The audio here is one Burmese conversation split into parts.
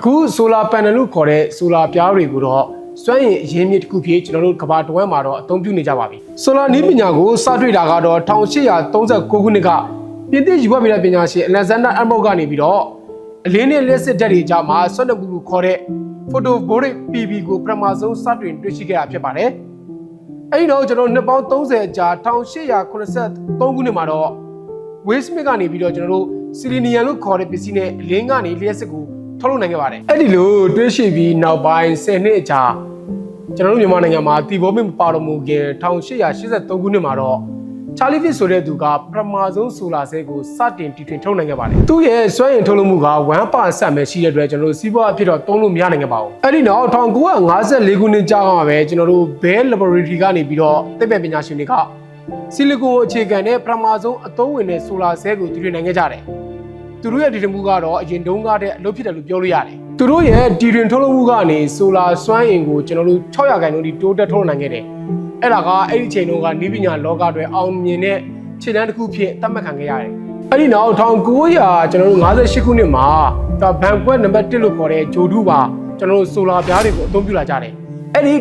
အခု solar panel လို့ခေါ်တဲ့ solar ပြားတွေကိုတော့စွမ်းအင်အရင်းမြစ်တစ်ခုဖြစ်ကျွန်တော်တို့ကမ္ဘာတဝန်းမှာတော့အသုံးပြုနေကြပါပြီ solar နည်းပညာကိုစတွေ့တာကတော့1839ခုနှစ်ကပြင်သစ်ယူဝပညာပညာရှင် Alexander Arnold ကနေပြီးတော့အလင်းနဲ့လက်စစ်ဓာတ်တွေကြားမှာဆွမ်းနှုတ်မှုကိုခေါ်တဲ့ photovolic PV ကိုပထမဆုံးစတင်တွေ့ရှိခဲ့တာဖြစ်ပါတယ်အဲ့ဒီတော့ကျွန်တော်နှစ်ပေါင်း30ကြာ1883ခုနှစ်မှာတော့ Wade Smith ကနေပြီးတော့ကျွန်တော်တို့ selenium လို့ခေါ်တဲ့ပစ္စည်းနဲ့အလင်းကနေလျှက်စစ်ကိုထုတ်လုပ်နိုင်ခဲ့ပါတယ်အဲ့ဒီလိုတွေးရှိပြီးနောက်ပိုင်း10နှစ်အကြာကျွန်တော်တို့မြန်မာနိုင်ငံမှာတီဘောမင်းပါတော်မူခင်1883ခုနှစ်မှာတော့ Charlie Fish ဆိုတဲ့သူကပထမဆုံးဆိုလာဆဲကိုစတင်တီထွင်ထုတ်နိုင်ခဲ့ပါတယ်သူရဲ့စွမ်းအင်ထုတ်လုပ်မှုက1%ပဲရှိတဲ့အတွက်ကျွန်တော်တို့စီးပွားအဖြစ်တော့သုံးလို့မရနိုင်ခဲ့ပါဘူးအဲ့ဒီနောက်1954ခုနှစ်ကြာမှာပဲကျွန်တော်တို့ Bell Laboratory ကနေပြီးတော့သိပ္ပံပညာရှင်တွေကဆီလီကွန်အခြေခံတဲ့ပထမဆုံးအသုံးဝင်တဲ့ဆိုလာဆဲကိုတီထွင်နိုင်ခဲ့ကြတယ်သူတို့ရဲ့တီထွင်မှုကတော့အရင်တုန်းကတည်းကအလုပ်ဖြစ်တယ်လို့ပြောလို့ရတယ်သူတို့ရဲ့တီထွင်ထုတ်လုပ်မှုကနေဆိုလာစွမ်းအင်ကိုကျွန်တော်တို့600%တိုးတက်ထုတ်နိုင်ခဲ့တယ်အဲ့ဒါကအဲ့ဒီချိန်တုန်းကနည်းပညာလောကတွေအောင်မြင်တဲ့ခြေလှမ်းတစ်ခုဖြစ်သတ်မှတ်ခံခဲ့ရတယ်အဲ့ဒီနောက်1900ကျွန်တော်တို့58ခုနှစ်မှာဒါဘန်ကွက်နံပါတ်1လို့ခေါ်တဲ့ဂျိုဒူပါကျွန်တော်တို့ဆိုလာပြားတွေကိုအသုံးပြုလာကြတယ်အဲ့ဒီ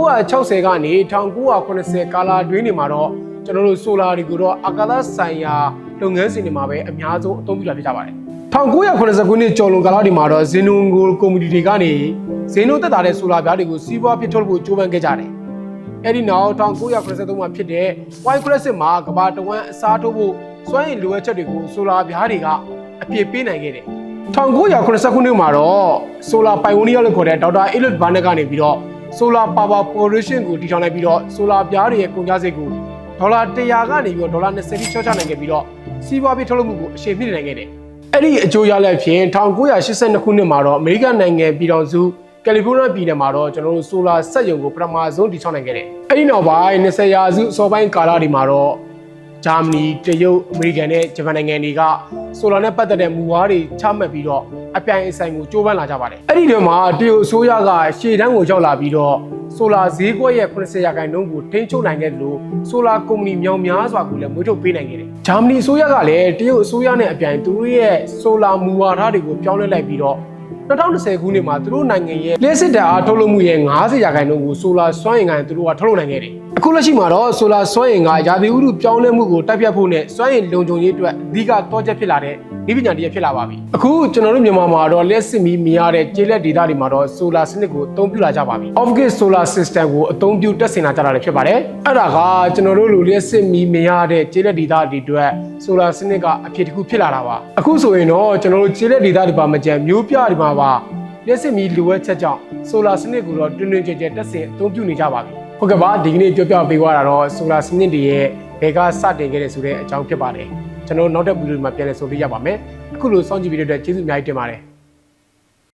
1960ကနေ1980ကာလအတွင်းတွေမှာတော့ကျွန်တော်တို့ဆိုလာတွေကိုတော့အာကာသဆိုင်ရာလုပ်ငန်းစဉ်တွေမှာပဲအများဆုံးအသုံးပြုလာဖြစ်ကြပါတယ်1980ခုနှစ်ကျော်လွန်ကာလဒီမှာတော့ဇင်နွန်ကိုကုမ္ပဏီတွေကနေဇင်နွန်သက်သာတဲ့ဆိုလာပြားတွေကိုစီးပွားဖြစ်ထုတ်ဖို့ကြိုးပမ်းခဲ့ကြတယ်အဲ့ဒီနောက်1983မှာဖြစ်တဲ့ White Crisis မှာကမ္ဘာတဝန်းအစားထိုးဖို့စွမ်းရည်လိုအပ်ချက်တွေကိုဆိုလာပြားတွေကအပြည့်ပေးနိုင်ခဲ့တယ်1989ခုနှစ်မှာတော့ Solar Pioneer လို့ခေါ်တဲ့ဒေါက်တာElliot Barnett ကနေပြီးတော့ Solar Power Corporation ကိုတည်ထောင်လိုက်ပြီးတော့ဆိုလာပြားတွေရဲ့ကုန်ကျစရိတ်ကိုဒေါ်လာ100ကနေပြီးတော့ဒေါ်လာ20ထိချော့ချနိုင်ခဲ့ပြီးတော့စီးပွားဖြစ်ထုတ်လုပ်မှုကိုအရှိန်မြင့်နိုင်ခဲ့တယ်အဲ့ဒီအကျိုးရလဒ်ဖြင့်1982ခုနှစ်မှာတော့အမေရိကန်နိုင်ငံပြည်ထောင်စုကယ်လီဖိုးနီးယားပြည်နယ်မှာတော့ကျွန်တော်တို့ဆိုလာစက်ရုံကိုပထမဆုံးတည်ဆောက်နိုင်ခဲ့တယ်။အဲ့ဒီနောက်ပိုင်း20ရာစုအစောပိုင်းကာလတွေမှာတော့ဂျာမနီ၊တရုတ်၊အမေရိကန်နဲ့ဂျပန်နိုင်ငံတွေကဆိုလာနဲ့ပတ်သက်တဲ့မူဝါဒတွေချမှတ်ပြီးတော့အပြိုင်အဆိုင်ကိုကြိုးပမ်းလာကြပါတယ်။အဲ့ဒီတည်းမှာတရုတ်အစိုးရကရှေ့တန်းကိုရောက်လာပြီးတော့ဆိုလာဈေးကွက်ရဲ့90%ကိုထိန်းချုပ်နိုင်ခဲ့တယ်လို့ဆိုလာကုမ္ပဏီမြောင်များစွာကိုလည်းမွေးထုတ်ပေးနိုင်ခဲ့တယ်။ဂျာမနီအစိုးရကလည်းတရုတ်အစိုးရနဲ့အပြိုင်သူတို့ရဲ့ဆိုလာမူဝါဒတွေကိုပြောင်းလဲလိုက်ပြီးတော့2020ခုနှစ်မှာသူတို့နိုင်ငံရဲ့လျှက်စစ်ဓာတ်အားထုတ်လုပ်မှုရဲ့90%ကိုဆိုလာစွမ်းအင်ကသူတို့ကထုတ်လုပ်နိုင်ခဲ့တယ်။အခုလက်ရှိမှာတော့ဆိုလာစွမ်းအင်ကရာသီဥတုပြောင်းလဲမှုကိုတိုက်ဖြတ်ဖို့နဲ့စွမ်းအင်လုံခြုံရေးအတွက်အဓိကတော့ချက်ဖြစ်လာတဲ့နည်းပညာတစ်ရပ်ဖြစ်လာပါပြီ။အခုကျွန်တော်တို့မြန်မာမှာတော့လျှက်စစ်မီးမြင်ရတဲ့ကျေးလက်ဒေသတွေမှာတော့ဆိုလာစနစ်ကိုအသုံးပြုလာကြပါပြီ။ Off-grid solar system ကိုအသုံးပြုတက်ဆင်လာကြတာလည်းဖြစ်ပါတယ်။အဲ့ဒါကကျွန်တော်တို့လူလျှက်စစ်မီးမြင်ရတဲ့ကျေးလက်ဒေသတွေအတွက်ဆိုလာစနစ်ကအဖြစ်တစ်ခုဖြစ်လာတာပါ။အခုဆိုရင်တော့ကျွန်တော်တို့ကျေးလက်ဒေသတွေပါမကျန်မျိုးပြတွေမှာပါလျှက်စစ်မီးလိုအပ်ချက်ကြောင့်ဆိုလာစနစ်ကိုတော့တွင်တွင်ကျယ်ကျယ်တက်ဆင်အသုံးပြုနေကြပါပြီ။ဟုတ်ကဲ့ပါဒီကနေ့ပြောပြပေးသွားတာတော့ဆိုလာစနစ်တွေရဲ့ဘယ်ကစတင်ခဲ့တဲ့ဆိုတဲ့အကြောင်းဖြစ်ပါတယ်။ကျွန်တော်နောက်တဲ့ဗီဒီယိုမှာပြန်လည်ဆိုပြရပါမယ်။အခုလိုစောင့်ကြည့်ပြီးတဲ့အတွက်ကျေးဇူးအများကြီးတင်ပါတယ်။